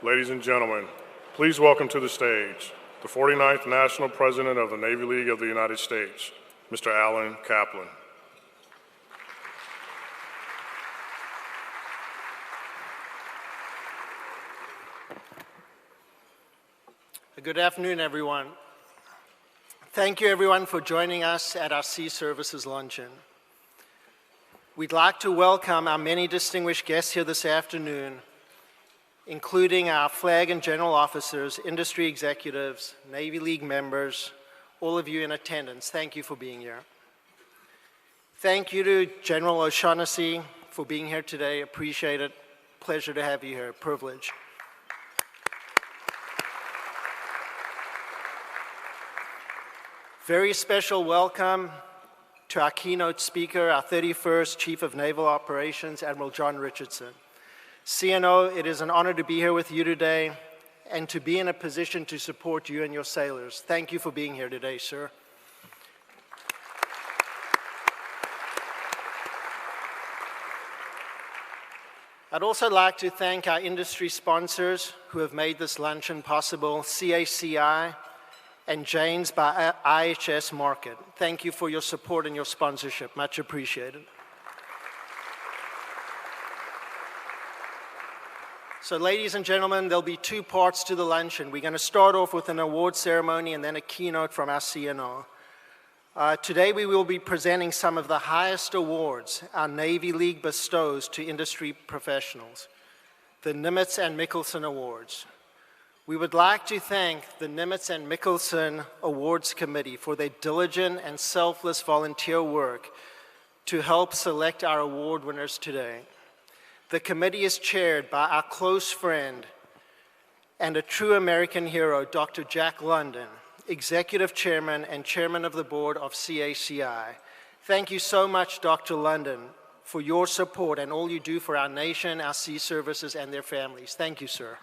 Ladies and gentlemen, please welcome to the stage the 49th National President of the Navy League of the United States, Mr. Alan Kaplan. Good afternoon, everyone. Thank you, everyone, for joining us at our Sea Services Luncheon. We'd like to welcome our many distinguished guests here this afternoon, including our flag and general officers, industry executives, Navy League members, all of you in attendance. Thank you for being here. Thank you to General O'Shaughnessy for being here today. Appreciate it. Pleasure to have you here. Privilege. Very special welcome to our keynote speaker, our 31st Chief of Naval Operations, Admiral John Richardson. CNO, it is an honor to be here with you today and to be in a position to support you and your sailors. Thank you for being here today, sir. I'd also like to thank our industry sponsors who have made this luncheon possible, CACI, and Jane's by IHS Markit. Thank you for your support and your sponsorship. Much appreciated. So ladies and gentlemen, there'll be two parts to the luncheon. We're going to start off with an award ceremony and then a keynote from our CNO. Today we will be presenting some of the highest awards our Navy League bestows to industry professionals, the Nimitz and Mickelson Awards. We would like to thank the Nimitz and Mickelson Awards Committee for their diligent and selfless volunteer work to help select our award winners today. The committee is chaired by our close friend and a true American hero, Dr. Jack London, Executive Chairman and Chairman of the Board of CACI. Thank you so much, Dr. London, for your support and all you do for our nation, our sea services, and their families. Thank you, sir.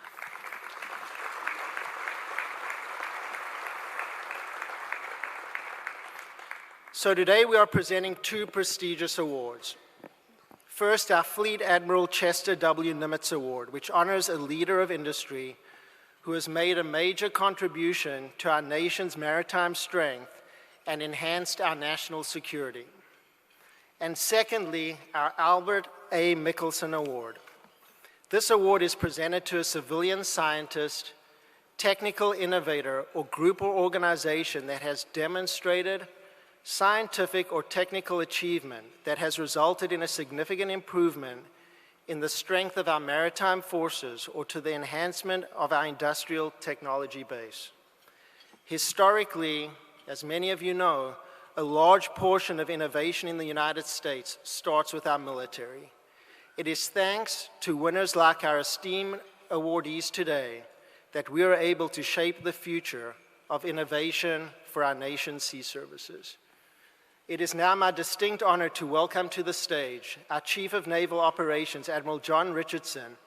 So today we are presenting two prestigious awards. First, our Fleet Admiral Chester W. Nimitz Award, which honors a leader of industry who has made a major contribution to our nation's maritime strength and enhanced our national security. And secondly, our Albert A. Mickelson Award. This award is presented to a civilian scientist, technical innovator, or group or organization that has demonstrated scientific or technical achievement that has resulted in a significant improvement in the strength of our maritime forces or to the enhancement of our industrial technology base. Historically, as many of you know, a large portion of innovation in the United States starts with our military. It is thanks to winners like our esteemed awardees today that we are able to shape the future of innovation for our nation's sea services. It is now my distinct honor to welcome to the stage our Chief of Naval Operations, Admiral John Richardson,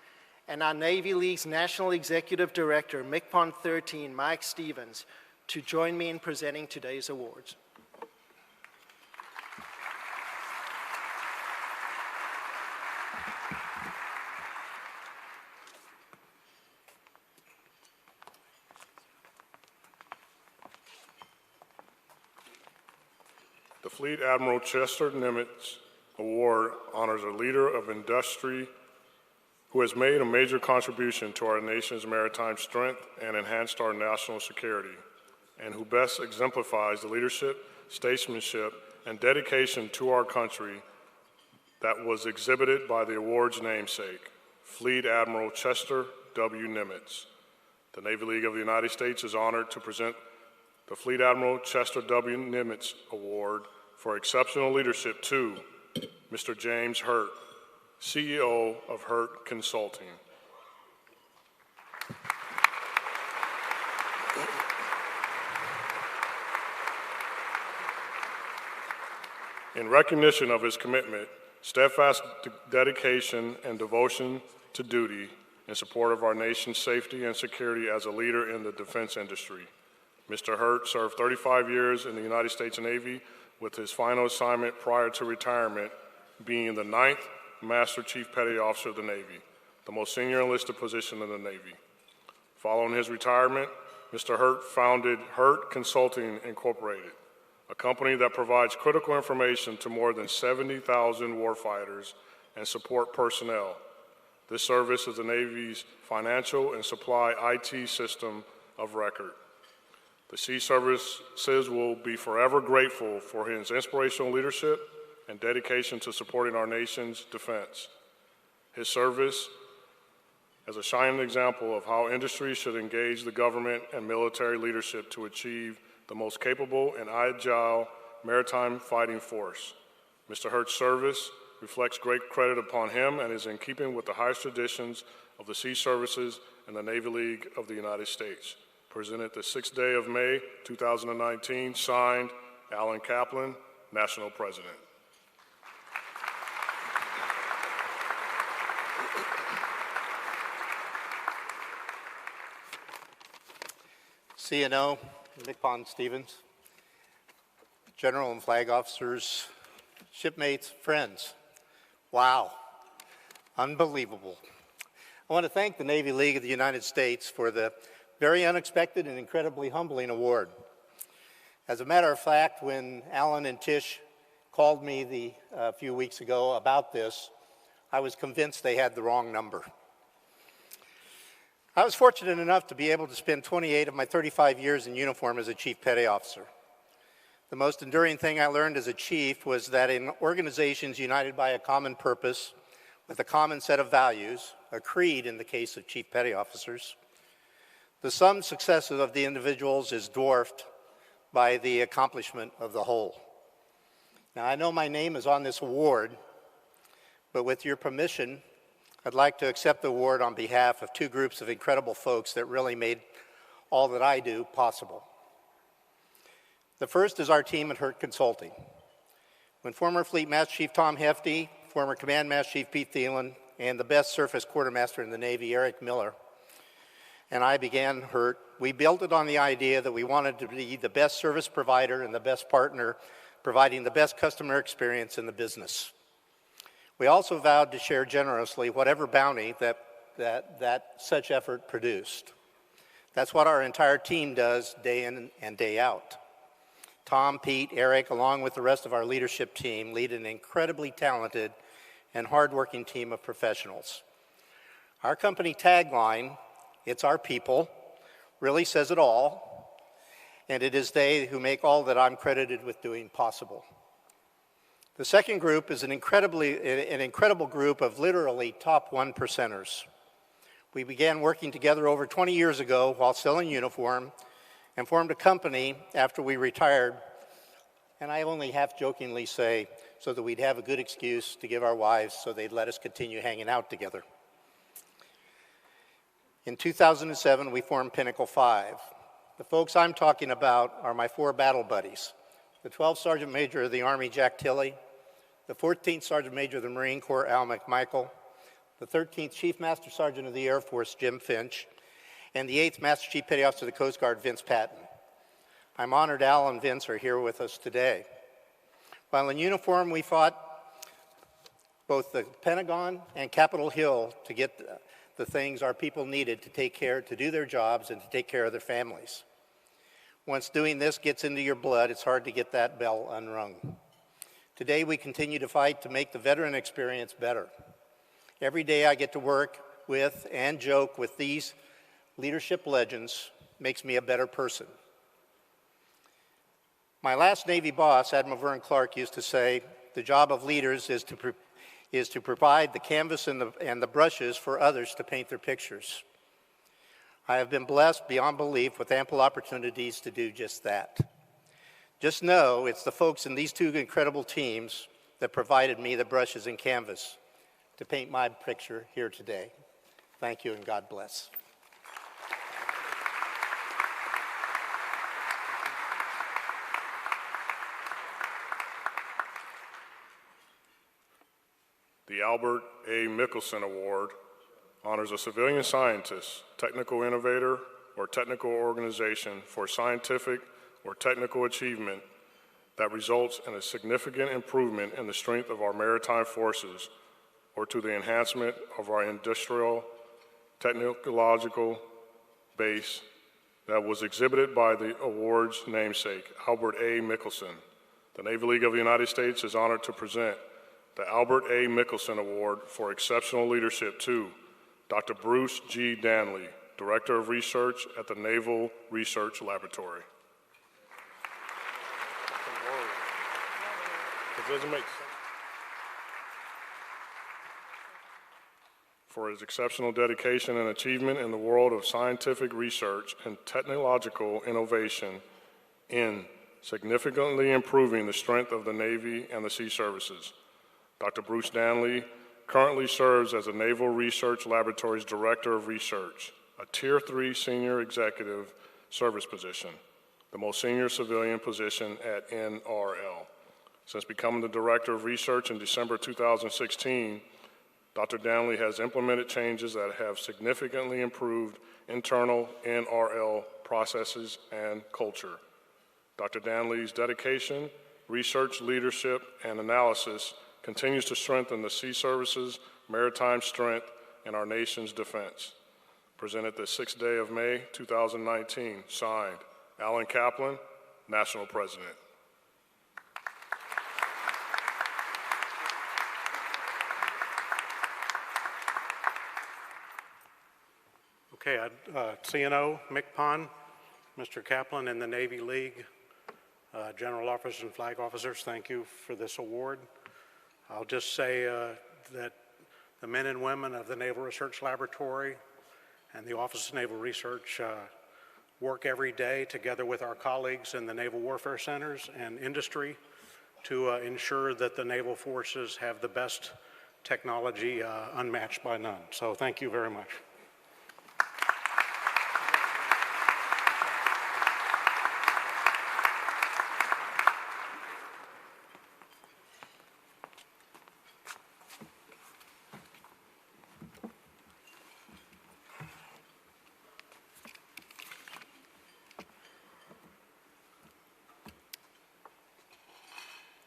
and our Navy League's National Executive Director, MCPON 13, Mike Stevens, to join me in presenting today's awards. The Fleet Admiral Chester Nimitz Award honors a leader of industry who has made a major contribution to our nation's maritime strength and enhanced our national security, and who best exemplifies the leadership, statesmanship, and dedication to our country that was exhibited by the award's namesake, Fleet Admiral Chester W. Nimitz. The Navy League of the United States is honored to present the Fleet Admiral Chester W. Nimitz Award for exceptional leadership to Mr. James Hurt, CEO of Hurt Consulting. In recognition of his commitment, steadfast dedication, and devotion to duty in support of our nation's safety and security as a leader in the defense industry, Mr. Hurt served 35 years in the United States Navy, with his final assignment prior to retirement being the 9th Master Chief Petty Officer of the Navy, the most senior enlisted position in the Navy. Following his retirement, Mr. Hurt founded Hurt Consulting Incorporated, a company that provides critical information to more than 70,000 warfighters and support personnel. This service is the Navy's financial and supply IT system of record. The Sea Services will be forever grateful for his inspirational leadership and dedication to supporting our nation's defense. His service as a shining example of how industry should engage the government and military leadership to achieve the most capable and agile maritime fighting force. Mr. Hurt's service reflects great credit upon him and is in keeping with the highest traditions of the Sea Services and the Navy League of the United States. Presented the 6th day of May, 2019, signed, Alan Kaplan, National President. CNO, Nick Stevens, General and Flag Officers, shipmates, friends. Wow, unbelievable. I want to thank the Navy League of the United States for the very unexpected and incredibly humbling award. As a matter of fact, when Alan and Tish called me a few weeks ago about this, I was convinced they had the wrong number. I was fortunate enough to be able to spend 28 of my 35 years in uniform as a Chief Petty Officer. The most enduring thing I learned as a chief was that in organizations united by a common purpose, with a common set of values, a creed in the case of Chief Petty Officers, the sum successes of the individuals is dwarfed by the accomplishment of the whole. Now, I know my name is on this award, but with your permission, I'd like to accept the award on behalf of two groups of incredible folks that really made all that I do possible. The first is our team at Hurt Consulting. When former Fleet Master Chief Tom Hefty, former Command Master Chief Pete Thielen, and the best surface quartermaster in the Navy, Eric Miller, and I began Hurt, we built it on the idea that we wanted to be the best service provider and the best partner, providing the best customer experience in the business. We also vowed to share generously whatever bounty that such effort produced. That's what our entire team does day in and day out. Tom, Pete, Eric, along with the rest of our leadership team, lead an incredibly talented and hardworking team of professionals. Our company tagline, "It's our people," really says it all, and it is they who make all that I'm credited with doing possible. The second group is an incredible group of literally top 1%ers. We began working together over 20 years ago while still in uniform and formed a company after we retired, and I only half-jokingly say, so that we'd have a good excuse to give our wives so they'd let us continue hanging out together. In 2007, we formed Pinnacle 5. The folks I'm talking about are my 4 battle buddies: the 12th Sergeant Major of the Army, Jack Tilley, the 14th Sergeant Major of the Marine Corps, Al McMichael, the 13th Chief Master Sergeant of the Air Force, Jim Finch, and the 8th Master Chief Petty Officer of the Coast Guard, Vince Patton. I'm honored Al and Vince are here with us today. While in uniform, we fought both the Pentagon and Capitol Hill to get the things our people needed to do their jobs and to take care of their families. Once doing this gets into your blood, it's hard to get that bell unrung. Today, we continue to fight to make the veteran experience better. Every day I get to work with and joke with these leadership legends makes me a better person. My last Navy boss, Admiral VIRIN Clark, used to say, the job of leaders is to provide the canvas and the brushes for others to paint their pictures. I have been blessed beyond belief with ample opportunities to do just that. Just know it's the folks in these two incredible teams that provided me the brushes and canvas to paint my picture here today. Thank you and God bless. The Albert A. Mickelson Award honors a civilian scientist, technical innovator, or technical organization for scientific or technical achievement that results in a significant improvement in the strength of our maritime forces or to the enhancement of our industrial, technological, base that was exhibited by the award's namesake, Albert A. Mickelson. The Navy League of the United States is honored to present the Albert A. Mickelson Award for Exceptional Leadership to Dr. Bruce G. Danley, Director of Research at the Naval Research Laboratory. It doesn't make sense. For his exceptional dedication and achievement in the world of scientific research and technological innovation in significantly improving the strength of the Navy and the Sea Services. Dr. Bruce Danley currently serves as the Naval Research Laboratory's Director of Research, a Tier 3 senior executive service position, the most senior civilian position at NRL. Since becoming the Director of Research in December 2016, Dr. Danley has implemented changes that have significantly improved internal NRL processes and culture. Dr. Danley's dedication, research, leadership, and analysis continues to strengthen the Sea Services, maritime strength, and our nation's defense. Presented the 6th day of May, 2019, signed, Alan Kaplan, National President. Okay, CNO, Mick Pond, Mr. Kaplan, and the Navy League, General Officers and Flag Officers, thank you for this award. I'll just say that the men and women of the Naval Research Laboratory and the Office of Naval Research work every day together with our colleagues in the Naval Warfare Centers and industry to ensure that the naval forces have the best technology unmatched by none. So thank you very much.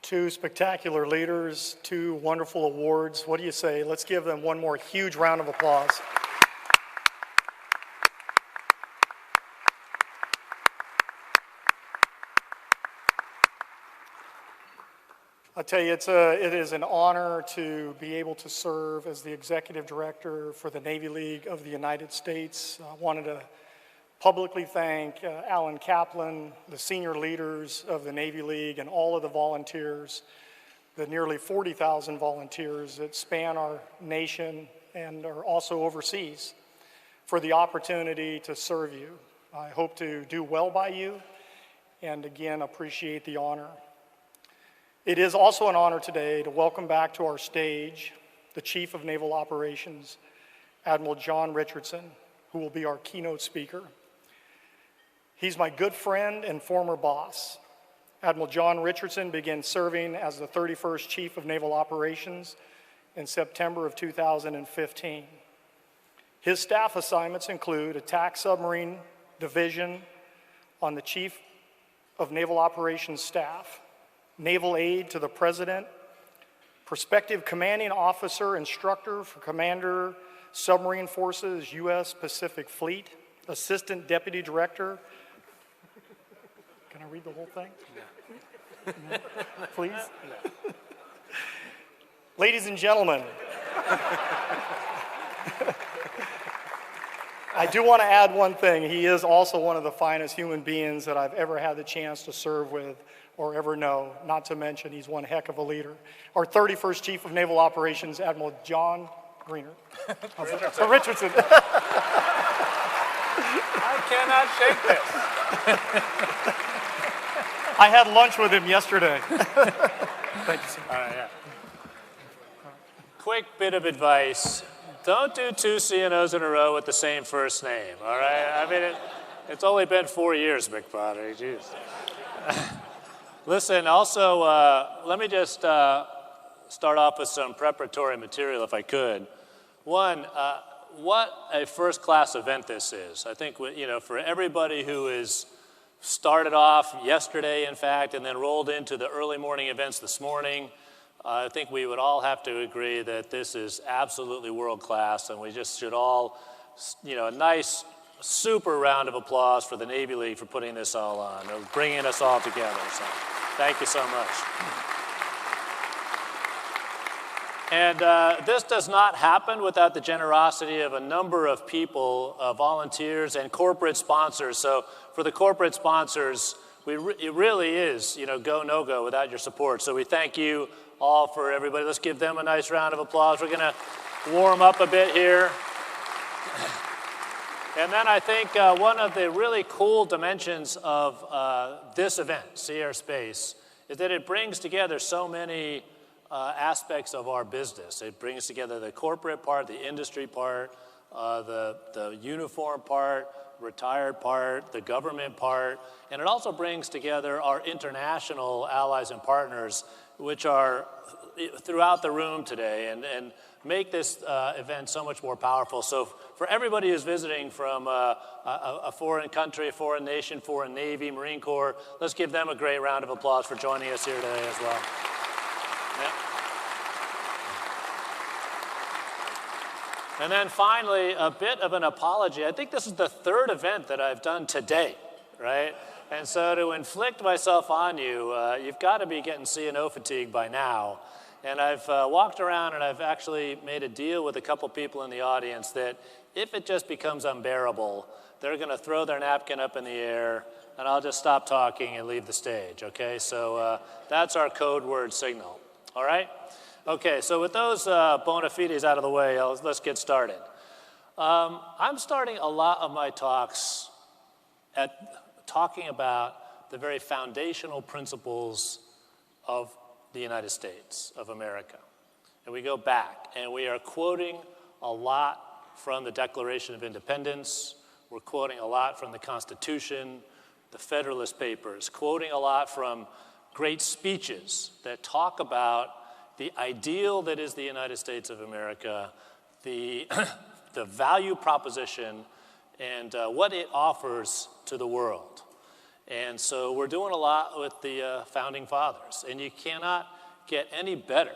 Two spectacular leaders, two wonderful awards. What do you say? Let's give them one more huge round of applause. I'll tell you, it is an honor to be able to serve as the Executive Director for the Navy League of the United States. I wanted to publicly thank Alan Kaplan, the senior leaders of the Navy League, and all of the volunteers, the nearly 40,000 volunteers that span our nation and are also overseas, for the opportunity to serve you. I hope to do well by you, and again, appreciate the honor. It is also an honor today to welcome back to our stage the Chief of Naval Operations, Admiral John Richardson, who will be our keynote speaker. He's my good friend and former boss. Admiral John Richardson began serving as the 31st Chief of Naval Operations in September of 2015. His staff assignments include Attack Submarine Division on the Chief of Naval Operations staff, Naval Aide to the President, Prospective Commanding Officer Instructor for Commander Submarine Forces, U.S. Pacific Fleet, Assistant Deputy Director. Can I read the whole thing? No. Please? No. Ladies and gentlemen, I do want to add one thing. He is also one of the finest human beings that I've ever had the chance to serve with or ever know, not to mention he's one heck of a leader. Our 31st Chief of Naval Operations, Admiral John Richardson. I cannot shake this. I had lunch with him yesterday. Thank you, sir. Yeah. Quick bit of advice. Don't do two CNOs in a row with the same first name, all right? I mean, it's only been 4 years, McPotter. Jeez. Listen, also, let me just start off with some preparatory material, if I could. One, what a first-class event this is. I think, for everybody who is started off yesterday, in fact, and then rolled into the early morning events this morning, I think we would all have to agree that this is absolutely world-class, and we just should all, a nice super round of applause for the Navy League for putting this all on, or bringing us all together. So thank you so much. And this does not happen without the generosity of a number of people, volunteers and corporate sponsors. So for the corporate sponsors, it really is, go, no go without your support. So we thank you all for everybody. Let's give them a nice round of applause. We're going to warm up a bit here. And then I think one of the really cool dimensions of this event, See Our Space, is that it brings together so many aspects of our business. It brings together the corporate part, the industry part, the uniform part, retired part, the government part, and it also brings together our international allies and partners, which are throughout the room today, and make this event so much more powerful. So for everybody who's visiting from a foreign country, a foreign nation, foreign Navy, Marine Corps, let's give them a great round of applause for joining us here today as well. Yeah. And then finally, a bit of an apology. I think this is the third event that I've done today, right? And so to inflict myself on you, you've got to be getting C&O fatigue by now. And I've walked around and I've actually made a deal with a couple people in the audience that if it just becomes unbearable, they're going to throw their napkin up in the air and I'll just stop talking and leave the stage, okay? So that's our code word signal, all right? Okay, so with those bona fides out of the way, let's get started. I'm starting a lot of my talks talking about the very foundational principles of the United States of America. And we go back, and we are quoting a lot from the Declaration of Independence. We're quoting a lot from the Constitution, the Federalist Papers, quoting a lot from great speeches that talk about the ideal that is the United States of America, the value proposition, and what it offers to the world. And so we're doing a lot with the Founding Fathers. And you cannot get any better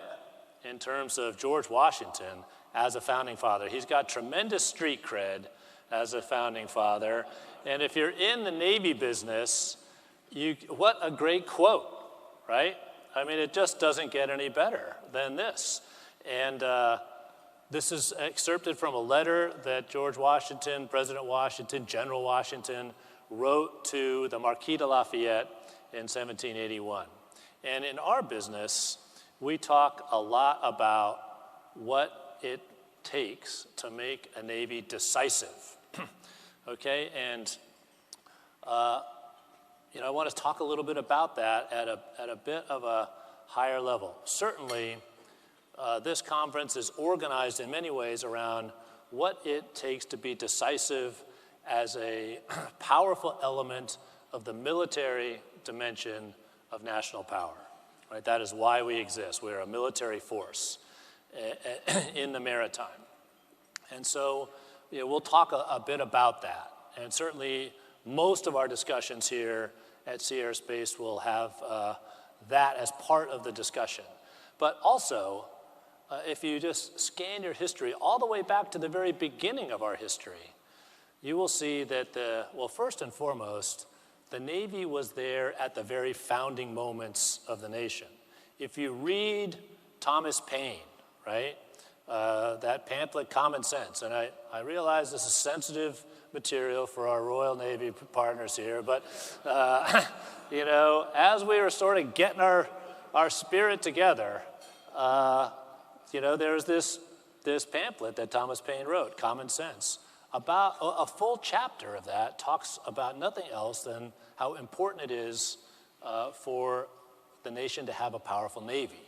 in terms of George Washington as a Founding Father. He's got tremendous street cred as a Founding Father. And if you're in the Navy business, what a great quote, right? I mean, it just doesn't get any better than this. And this is excerpted from a letter that George Washington, President Washington, General Washington wrote to the Marquis de Lafayette in 1781. And in our business, we talk a lot about what it takes to make a Navy decisive, okay? And I want to talk a little bit about that at a bit of a higher level. Certainly, this conference is organized in many ways around what it takes to be decisive as a powerful element of the military dimension of national power, right? That is why we exist. We're a military force in the maritime. And so we'll talk a bit about that. And certainly most of our discussions here at Sea Air Space will have that as part of the discussion. But also, if you just scan your history all the way back to the very beginning of our history, you will see that, first and foremost, the Navy was there at the very founding moments of the nation. If you read Thomas Paine, right, that pamphlet, Common Sense, and I realize this is sensitive material for our Royal Navy partners here, but, as we were sort of getting our spirit together, there's this pamphlet that Thomas Paine wrote, Common Sense. About a full chapter of that talks about nothing else than how important it is for the nation to have a powerful Navy,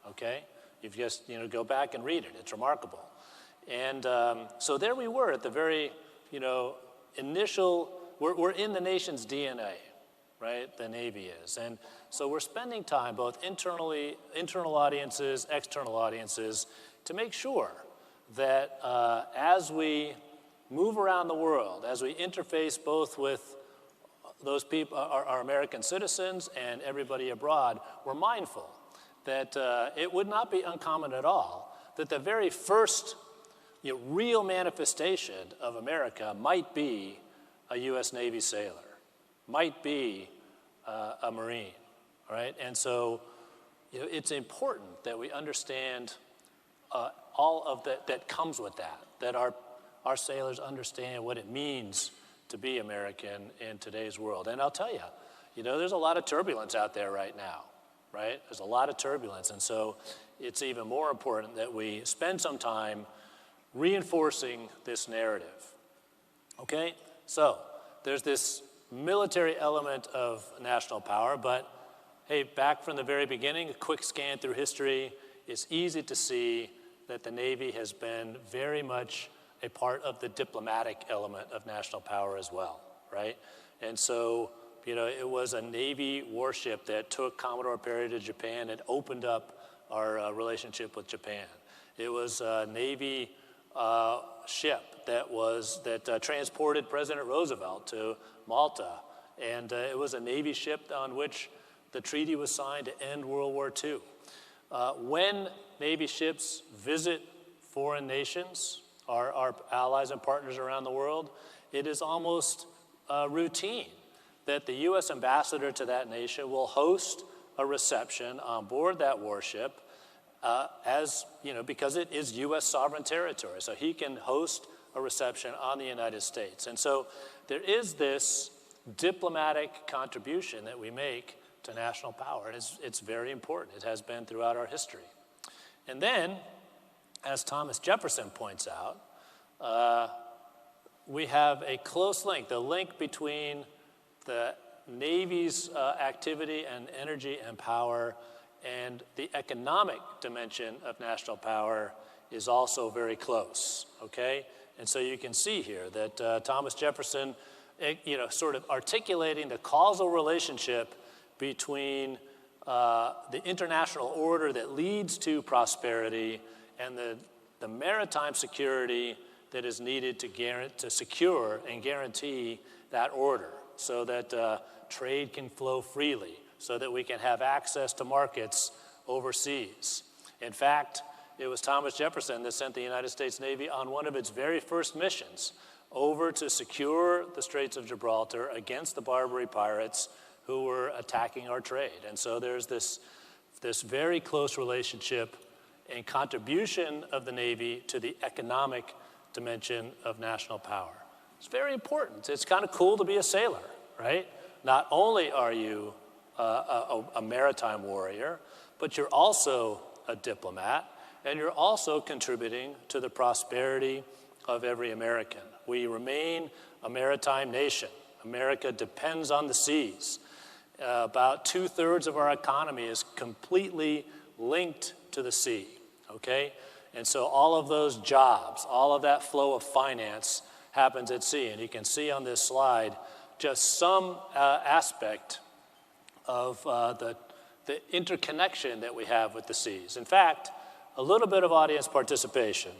okay? You've just, go back and read it. It's remarkable. And so there we were at the very, initial, we're in the nation's DNA, right? The Navy is. And so we're spending time, both internal audiences, external audiences, to make sure that as we move around the world, as we interface both with those people, our American citizens and everybody abroad, we're mindful that it would not be uncommon at all that the very first real manifestation of America might be a U.S. Navy sailor, might be a Marine, right? And so it's important that we understand all of that comes with that our sailors understand what it means to be American in today's world. And I'll tell you, there's a lot of turbulence out there right now, right? There's a lot of turbulence. And so it's even more important that we spend some time reinforcing this narrative, okay? So there's this military element of national power, but hey, back from the very beginning, a quick scan through history, it's easy to see that the Navy has been very much a part of the diplomatic element of national power as well, right? And so, it was a Navy warship that took Commodore Perry to Japan and opened up our relationship with Japan. It was a Navy ship that transported President Roosevelt to Malta, and it was a Navy ship on which the treaty was signed to end World War II. When Navy ships visit foreign nations, our allies and partners around the world, it is almost routine that the U.S. ambassador to that nation will host a reception on board that warship because it is U.S. sovereign territory. So he can host a reception on the United States. And so there is this diplomatic contribution that we make to national power. It's very important. It has been throughout our history. And then, as Thomas Jefferson points out, we have a close link, the link between the Navy's activity and energy and power and the economic dimension of national power is also very close, okay? And so you can see here that Thomas Jefferson, sort of articulating the causal relationship between the international order that leads to prosperity and the maritime security that is needed to secure and guarantee that order so that trade can flow freely, so that we can have access to markets overseas. In fact, it was Thomas Jefferson that sent the United States Navy on one of its very first missions over to secure the Straits of Gibraltar against the Barbary pirates who were attacking our trade. And so there's this very close relationship and contribution of the Navy to the economic dimension of national power. It's very important. It's kind of cool to be a sailor, right? Not only are you a maritime warrior, but you're also a diplomat, and you're also contributing to the prosperity of every American. We remain a maritime nation. America depends on the seas. About 2/3 of our economy is completely linked to the sea, okay? And so all of those jobs, all of that flow of finance happens at sea. And you can see on this slide just some aspect of the interconnection that we have with the seas. In fact, a little bit of audience participation.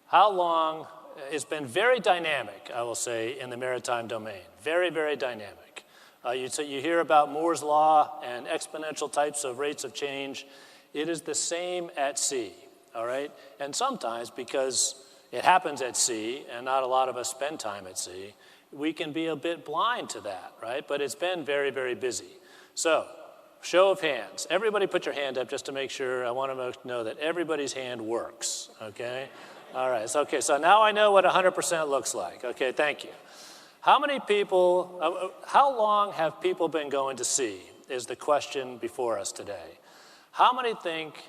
How long, it's been very dynamic, I will say, in the maritime domain. Very, very dynamic. You hear about Moore's Law and exponential types of rates of change. It is the same at sea, all right? And sometimes, because it happens at sea and not a lot of us spend time at sea, we can be a bit blind to that, right? But it's been very, very busy. So, show of hands. Everybody put your hand up just to make sure. I want to know that everybody's hand works, okay? All right, so now I know what 100% looks like. Okay, thank you. How many people, how long have people been going to sea is the question before us today. How many think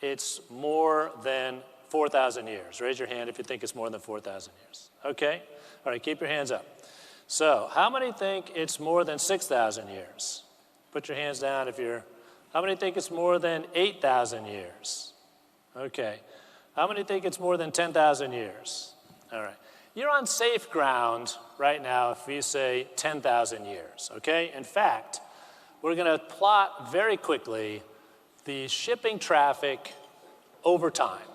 it's more than 4,000 years? Raise your hand if you think it's more than 4,000 years. Okay, all right, keep your hands up. So, how many think it's more than 6,000 years? Put your hands down if you're, how many think it's more than 8,000 years? Okay. How many think it's more than 10,000 years? All right. You're on safe ground right now if you say 10,000 years, okay? In fact, we're going to plot very quickly the shipping traffic over time,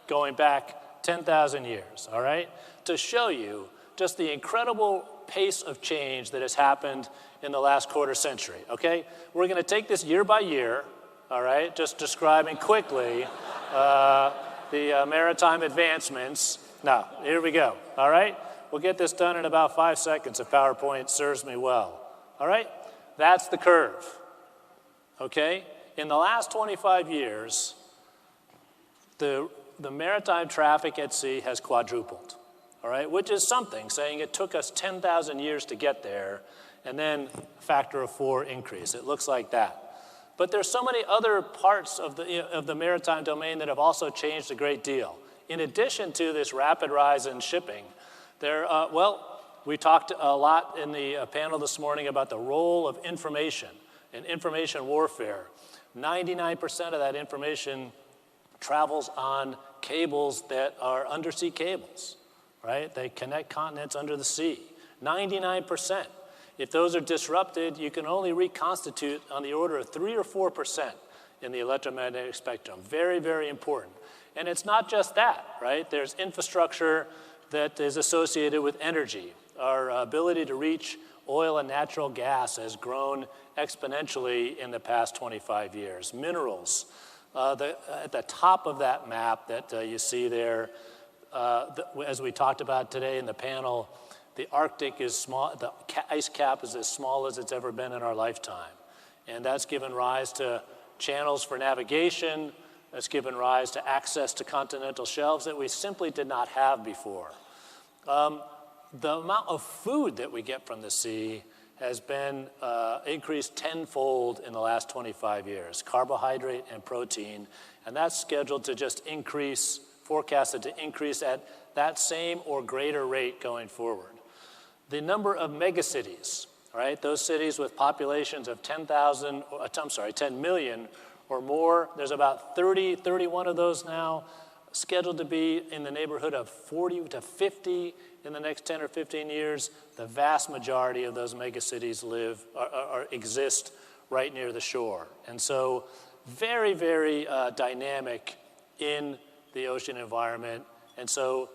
going back 10,000 years, all right? To show you just the incredible pace of change that has happened in the last quarter century, okay? We're going to take this year by year, all right? Just describing quickly the maritime advancements. Now, here we go, all right? We'll get this done in about 5 seconds if PowerPoint serves me well, all right? That's the curve, okay? In the last 25 years, the maritime traffic at sea has quadrupled, all right? Which is something, saying it took us 10,000 years to get there, and then a factor of 4 increase. It looks like that. But there's so many other parts of the maritime domain that have also changed a great deal. In addition to this rapid rise in shipping, we talked a lot in the panel this morning about the role of information and information warfare. 99% of that information travels on cables that are undersea cables, right? They connect continents under the sea. 99%. If those are disrupted, you can only reconstitute on the order of 3 or 4% in the electromagnetic spectrum. Very, very important. And it's not just that, right? There's infrastructure that is associated with energy. Our ability to reach oil and natural gas has grown exponentially in the past 25 years. Minerals. At the top of that map that you see there, as we talked about today in the panel, the Arctic is small, the ice cap is as small as it's ever been in our lifetime. And that's given rise to channels for navigation, that's given rise to access to continental shelves that we simply did not have before. The amount of food that we get from the sea has been increased tenfold in the last 25 years, carbohydrate and protein, and that's scheduled to just increase, forecasted to increase at that same or greater rate going forward. The number of megacities, right? Those cities with populations of 10 million or more, there's about 31 of those now, scheduled to be in the neighborhood of 40 to 50 in the next 10 or 15 years. The vast majority of those megacities exist right near the shore. And so very, very dynamic in the ocean environment. And so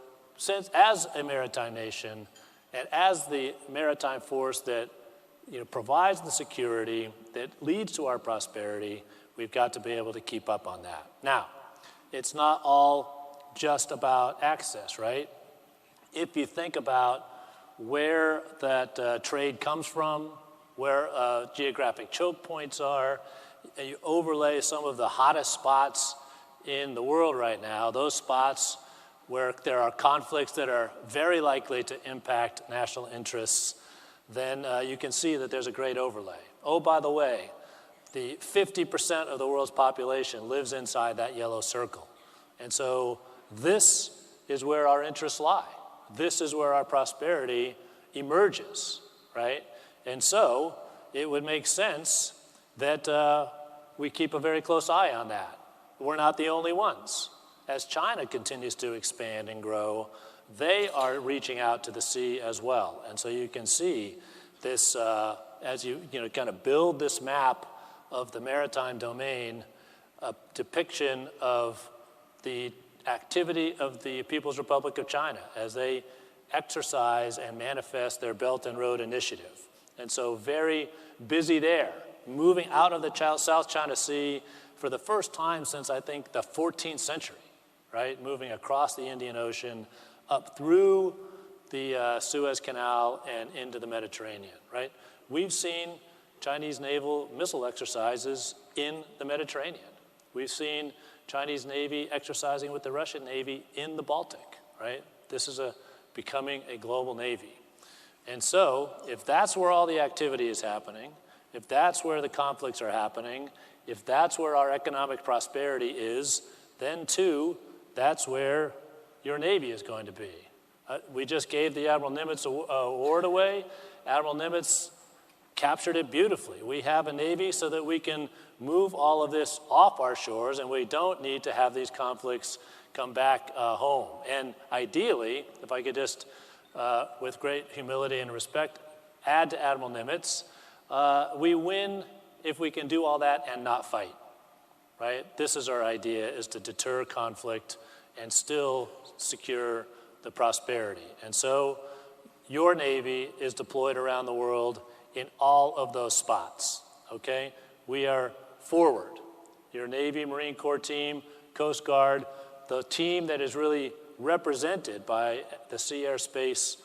as a maritime nation, and as the maritime force that provides the security that leads to our prosperity, we've got to be able to keep up on that. Now, it's not all just about access, right? If you think about where that trade comes from, where geographic choke points are, and you overlay some of the hottest spots in the world right now, those spots where there are conflicts that are very likely to impact national interests, then you can see that there's a great overlay. Oh, by the way, the 50% of the world's population lives inside that yellow circle. And so this is where our interests lie. This is where our prosperity emerges, right? And so it would make sense that we keep a very close eye on that. We're not the only ones. As China continues to expand and grow, they are reaching out to the sea as well. And so you can see this, as you kind of build this map of the maritime domain, a depiction of the activity of the People's Republic of China as they exercise and manifest their Belt and Road Initiative. And so very busy there, moving out of the South China Sea for the first time since, I think, the 14th century, right? Moving across the Indian Ocean, up through the Suez Canal and into the Mediterranean, right? We've seen Chinese naval missile exercises in the Mediterranean. We've seen Chinese Navy exercising with the Russian Navy in the Baltic, right? This is becoming a global Navy. And so if that's where all the activity is happening, if that's where the conflicts are happening, if that's where our economic prosperity is, then too, that's where your Navy is going to be. We just gave the Admiral Nimitz award away. Admiral Nimitz captured it beautifully. We have a Navy so that we can move all of this off our shores, and we don't need to have these conflicts come back home. And ideally, if I could just, with great humility and respect, add to Admiral Nimitz, we win if we can do all that and not fight, right? This is our idea, is to deter conflict and still secure the prosperity. And so your Navy is deployed around the world in all of those spots, okay? We are forward. Your Navy, Marine Corps team, Coast Guard, the team that is really represented by the Sea Air Space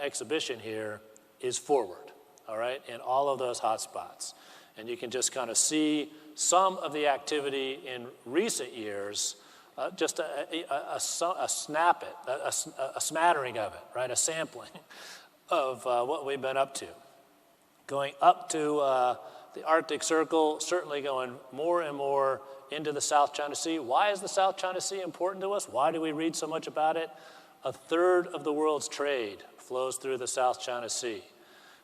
exhibition here is forward, all right, in all of those hot spots. And you can just kind of see some of the activity in recent years, just a smattering of it, right, a sampling of what we've been up to. Going up to the Arctic Circle, certainly going more and more into the South China Sea. Why is the South China Sea important to us? Why do we read so much about it? A third of the world's trade flows through the South China Sea.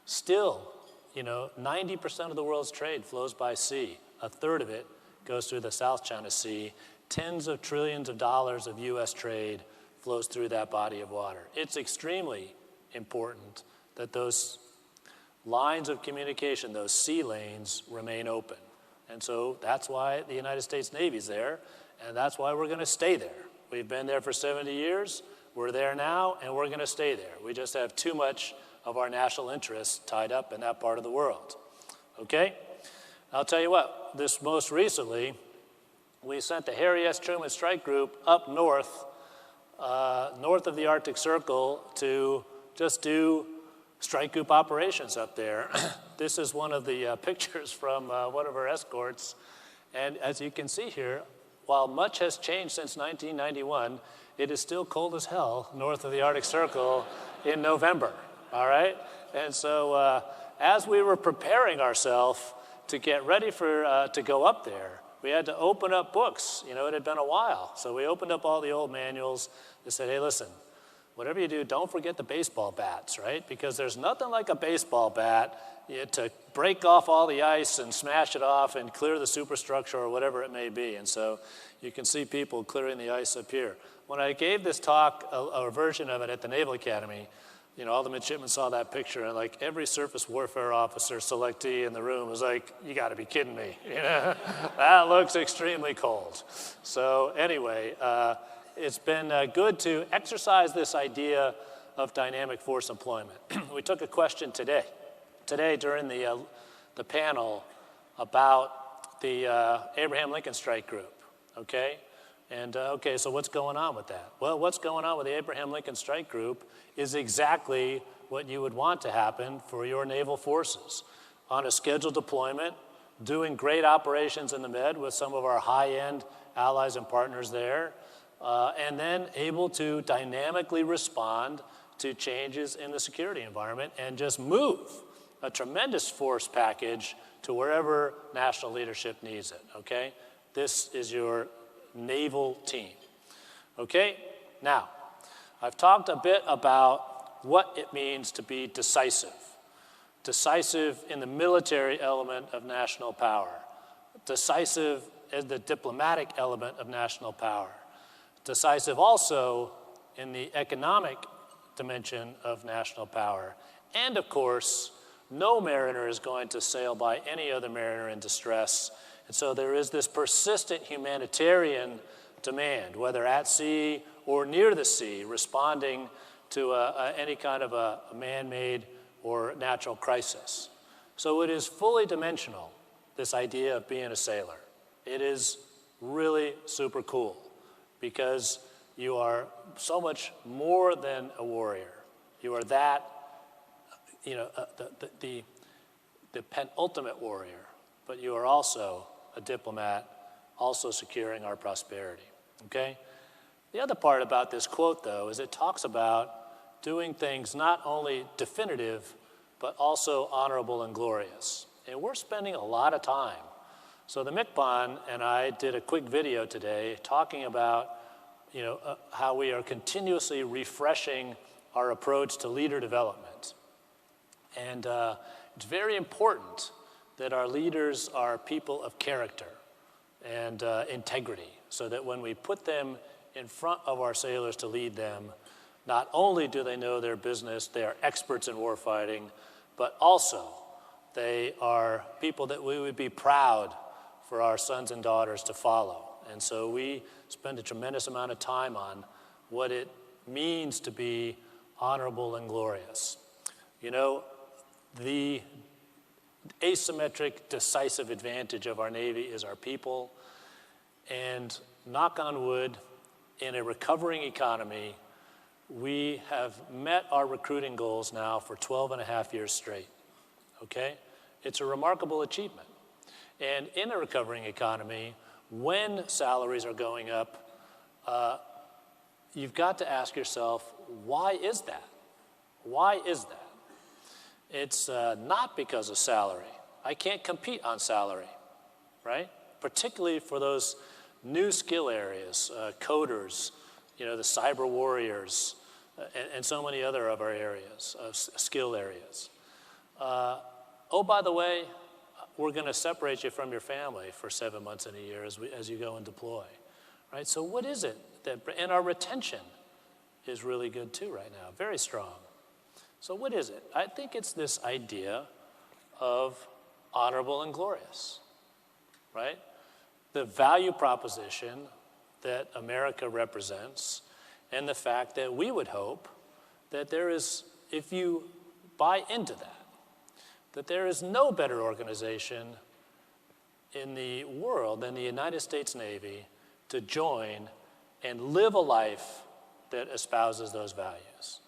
Still, 90% of the world's trade flows by sea. A third of it goes through the South China Sea. Tens of trillions of dollars of U.S. trade flows through that body of water. It's extremely important that those lines of communication, those sea lanes, remain open. And so that's why the United States Navy's there, and that's why we're going to stay there. We've been there for 70 years, we're there now, and we're going to stay there. We just have too much of our national interests tied up in that part of the world. Okay? I'll tell you what, this most recently, we sent the Harry S. Truman Strike Group up north, north of the Arctic Circle, to just do strike group operations up there. This is one of the pictures from one of our escorts. And as you can see here, while much has changed since 1991, it is still cold as hell north of the Arctic Circle in November, all right? And so as we were preparing ourselves to get ready for to go up there, we had to open up books. It had been a while. So we opened up all the old manuals and said, hey, listen, whatever you do, don't forget the baseball bats, right? Because there's nothing like a baseball bat to break off all the ice and smash it off and clear the superstructure or whatever it may be. And so you can see people clearing the ice up here. When I gave this talk, a version of it at the Naval Academy, all the midshipmen saw that picture, and like every surface warfare officer selectee in the room was like, you got to be kidding me. That looks extremely cold. So anyway, it's been good to exercise this idea of dynamic force employment. We took a question today during the panel about the Abraham Lincoln Strike Group, okay? And okay, so what's going on with that? Well, what's going on with the Abraham Lincoln Strike Group is exactly what you would want to happen for your naval forces. On a scheduled deployment, doing great operations in the Med with some of our high-end allies and partners there, and then able to dynamically respond to changes in the security environment and just move a tremendous force package to wherever national leadership needs it, okay? This is your naval team, okay? Now, I've talked a bit about what it means to be decisive. Decisive in the military element of national power. Decisive as the diplomatic element of national power. Decisive also in the economic dimension of national power. And of course, no mariner is going to sail by any other mariner in distress. And so there is this persistent humanitarian demand, whether at sea or near the sea, responding to any kind of a man-made or natural crisis. So it is fully dimensional, this idea of being a sailor. It is really super cool, because you are so much more than a warrior. You are that, the penultimate warrior, but you are also a diplomat, also securing our prosperity, okay? The other part about this quote, though, is it talks about doing things not only definitive, but also honorable and glorious. And we're spending a lot of time. So the MCPON and I did a quick video today talking about how we are continuously refreshing our approach to leader development. And it's very important that our leaders are people of character and integrity, so that when we put them in front of our sailors to lead them, not only do they know their business, they are experts in warfighting, but also they are people that we would be proud for our sons and daughters to follow. And so we spend a tremendous amount of time on what it means to be honorable and glorious. The asymmetric, decisive advantage of our Navy is our people. And knock on wood, in a recovering economy, we have met our recruiting goals now for 12 and a half years straight, okay? It's a remarkable achievement. And in a recovering economy, when salaries are going up, you've got to ask yourself, why is that? Why is that? It's not because of salary. I can't compete on salary, right? Particularly for those new skill areas, coders, the cyber warriors, and so many other of our areas, skill areas. Oh, by the way, we're going to separate you from your family for 7 months in a year as you go and deploy, right? So what is it and our retention is really good too right now, very strong. So what is it? I think it's this idea of honorable and glorious, right? The value proposition that America represents, and the fact that we would hope that there is, if you buy into that there is no better organization in the world than the United States Navy to join and live a life that espouses those values,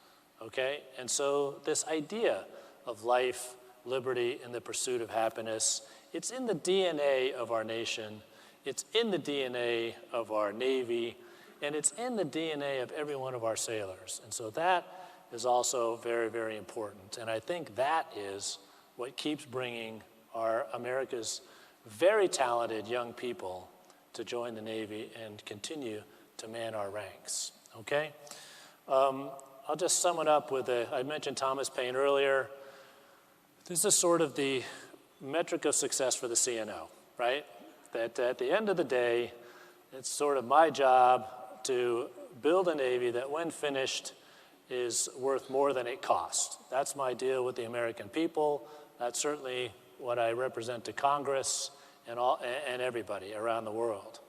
okay? And so this idea of life, liberty, and the pursuit of happiness, it's in the DNA of our nation, it's in the DNA of our Navy, and it's in the DNA of every one of our sailors. And so that is also very, very important. And I think that is what keeps bringing our America's very talented young people to join the Navy and continue to man our ranks, okay? I'll just sum it up with I mentioned Thomas Paine earlier. This is sort of the metric of success for the CNO, right? That at the end of the day, it's sort of my job to build a Navy that when finished is worth more than it cost. That's my deal with the American people. That's certainly what I represent to Congress and everybody around the world.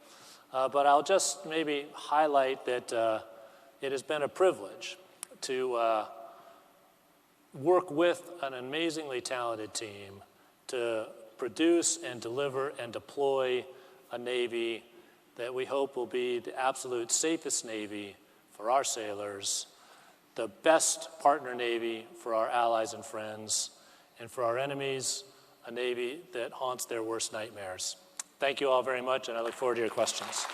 But I'll just maybe highlight that it has been a privilege to work with an amazingly talented team to produce and deliver and deploy a Navy that we hope will be the absolute safest Navy for our sailors, the best partner Navy for our allies and friends, and for our enemies, a Navy that haunts their worst nightmares. Thank you all very much, and I look forward to your questions.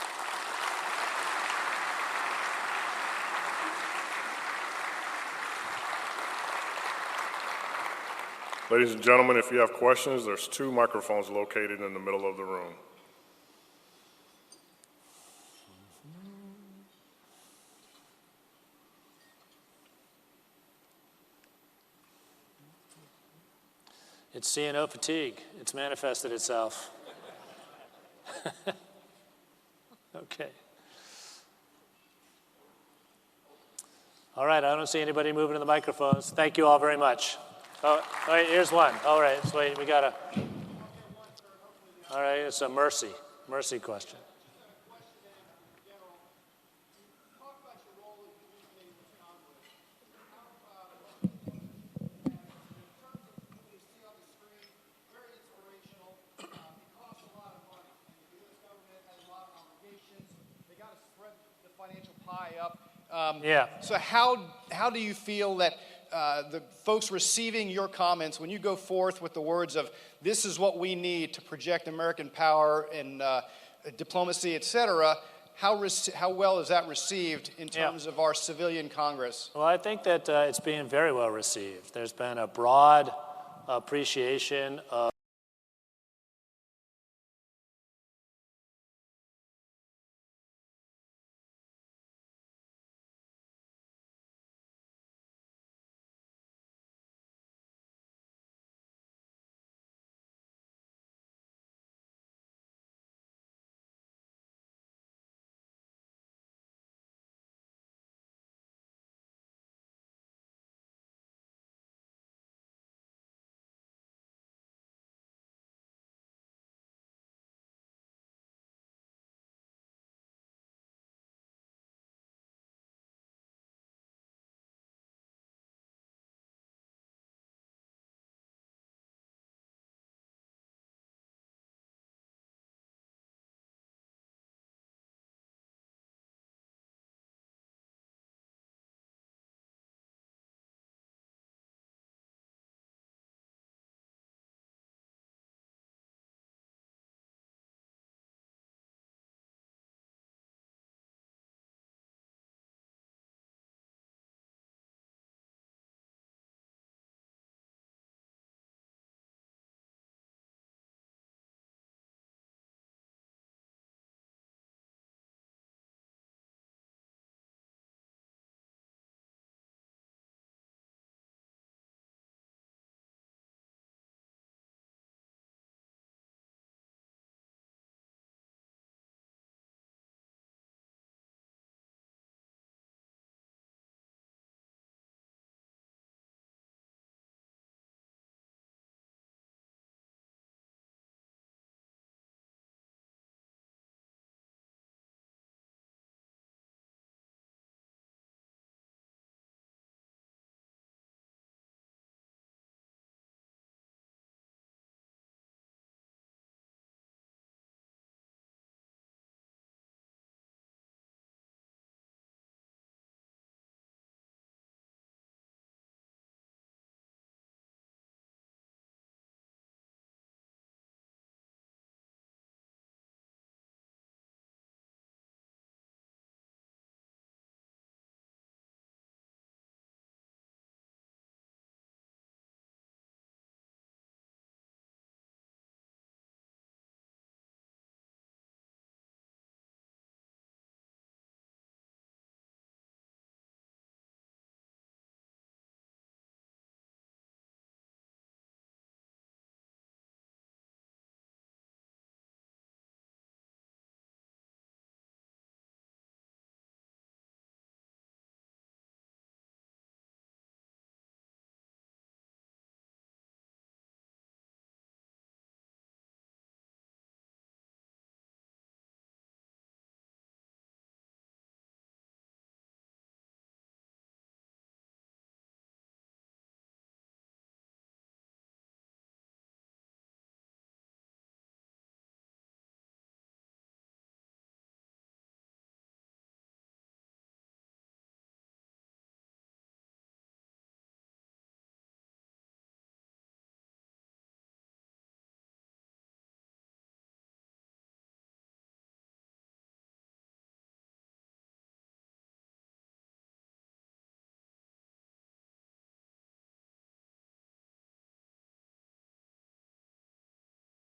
Ladies and gentlemen, if you have questions, there's 2 microphones located in the middle of the room. It's CNO fatigue. It's manifested itself. Okay. All right, I don't see anybody moving to the microphones. Thank you all very much. Oh, wait, here's one. All right, so wait, we got all right, it's a mercy question. Yeah. So how do you feel that the folks receiving your comments, when you go forth with the words of this is what we need to project American power and diplomacy, et cetera, how well is that received in terms of our civilian Congress? Well, I think that it's being very well received. There's been a broad appreciation of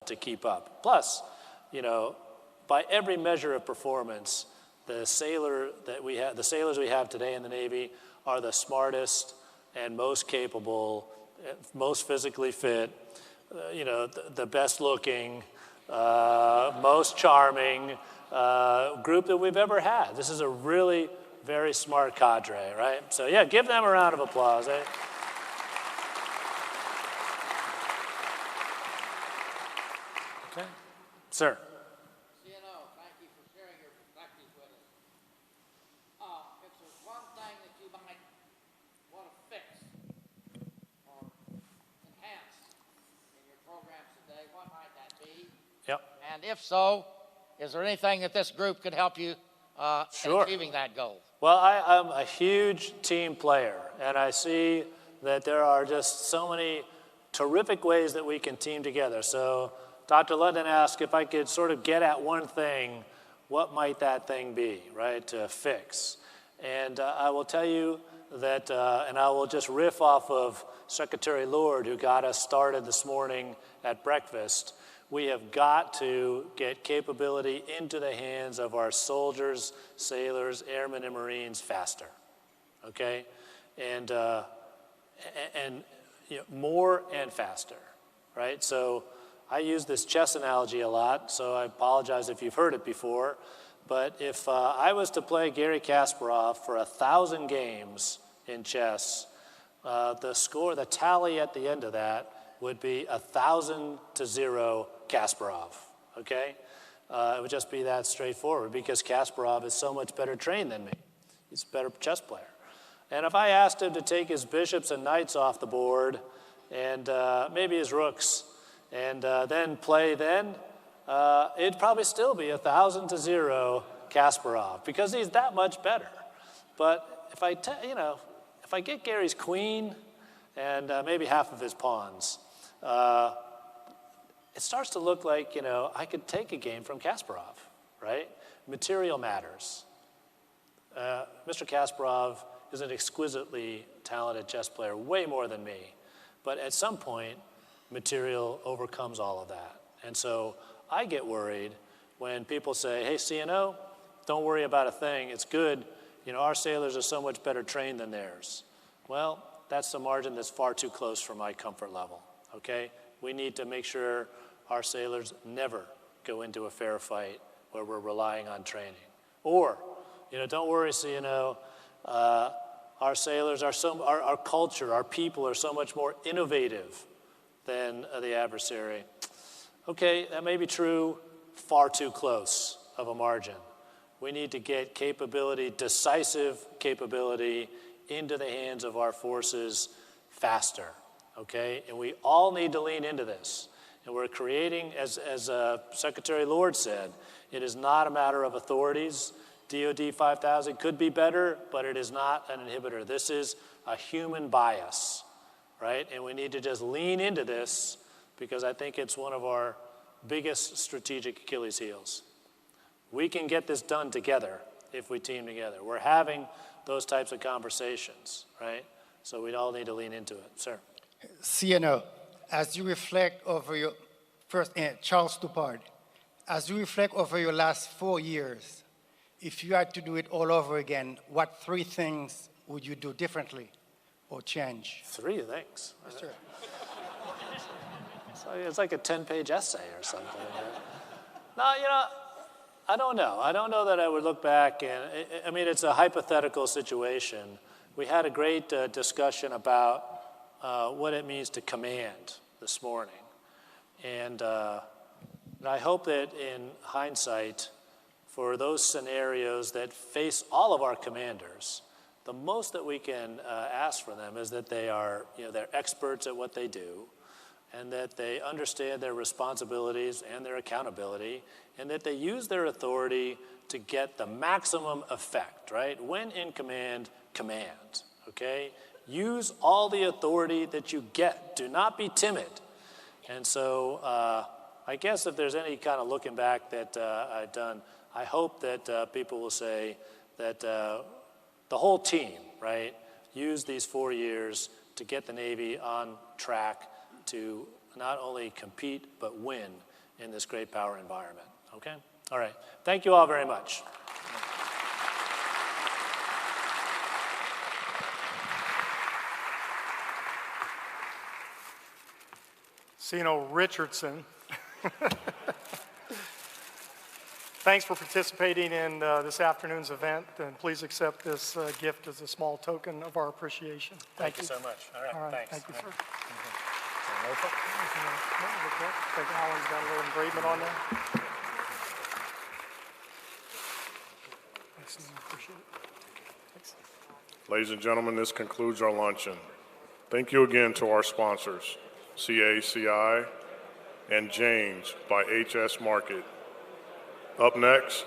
to keep up. Plus, by every measure of performance, the sailors we have today in the Navy are the smartest and most capable, most physically fit, the best looking, most charming group that we've ever had. This is a really very smart cadre, right? So yeah, give them a round of applause. Eh? Okay, sir. Thank you for sharing your perspectives with us. If there's one thing that you might want to fix or enhance in your programs today, what might that be? Yep. And if so, is there anything that this group could help you Sure. in achieving that goal? Well, I'm a huge team player, and I see that there are just so many terrific ways that we can team together. So Dr. London asked if I could sort of get at one thing, what might that thing be, right, to fix? And I will tell you that, and I will just riff off of Secretary Lord, who got us started this morning at breakfast. We have got to get capability into the hands of our soldiers, sailors, airmen, and Marines faster, okay? And more and faster, right? So I use this chess analogy a lot, so I apologize if you've heard it before. But if I was to play Garry Kasparov for 1,000 games in chess, the tally at the end of that would be 1,000-0 Kasparov, okay? It would just be that straightforward because Kasparov is so much better trained than me. He's a better chess player. And if I asked him to take his bishops and knights off the board and maybe his rooks and then play it'd probably still be 1,000-0 Kasparov because he's that much better. But if I get Gary's queen and maybe half of his pawns, it starts to look like, I could take a game from Kasparov, right? Material matters. Mr. Kasparov is an exquisitely talented chess player, way more than me. But at some point, material overcomes all of that. And so I get worried when people say, hey, CNO, don't worry about a thing. It's good. Our sailors are so much better trained than theirs. Well, that's the margin that's far too close for my comfort level, okay? We need to make sure our sailors never go into a fair fight where we're relying on training. Or, don't worry, CNO, our sailors our culture, our people are so much more innovative than the adversary. Okay, that may be true, far too close of a margin. We need to get capability, decisive capability, into the hands of our forces faster, okay? And we all need to lean into this. And we're creating, as Secretary Lord said, it is not a matter of authorities. DOD 5000 could be better, but it is not an inhibitor. This is a human bias, right? And we need to just lean into this because I think it's one of our biggest strategic Achilles heels. We can get this done together if we team together. We're having those types of conversations, right? So we all need to lean into it. Sir. CNO, as you reflect over your Charles Tupard, as you reflect over your last 4 years, if you had to do it all over again, what 3 things would you do differently or change? 3 things? Sure. It's like a 10-page essay or something. No, I don't know. I don't know that I would look back and, it's a hypothetical situation. We had a great discussion about what it means to command this morning. And I hope that in hindsight, for those scenarios that face all of our commanders, the most that we can ask for them is that they are, they're experts at what they do, and that they understand their responsibilities and their accountability, and that they use their authority to get the maximum effect, right? When in command, command, okay? Use all the authority that you get. Do not be timid. And so I guess if there's any kind of looking back that I've done, I hope that people will say that the whole team, right, used these 4 years to get the Navy on track to not only compete but win in this great power environment. Okay? All right. Thank you all very much. Richardson. Thanks for participating in this afternoon's event, and please accept this gift as a small token of our appreciation. Thank you so much. All right, All right, thanks. thank you, sir. I think Alan's got a little engravement on there. Thanks, appreciate it. Thanks. Ladies and gentlemen, this concludes our luncheon. Thank you again to our sponsors, CACI and James by HS Market. Up next,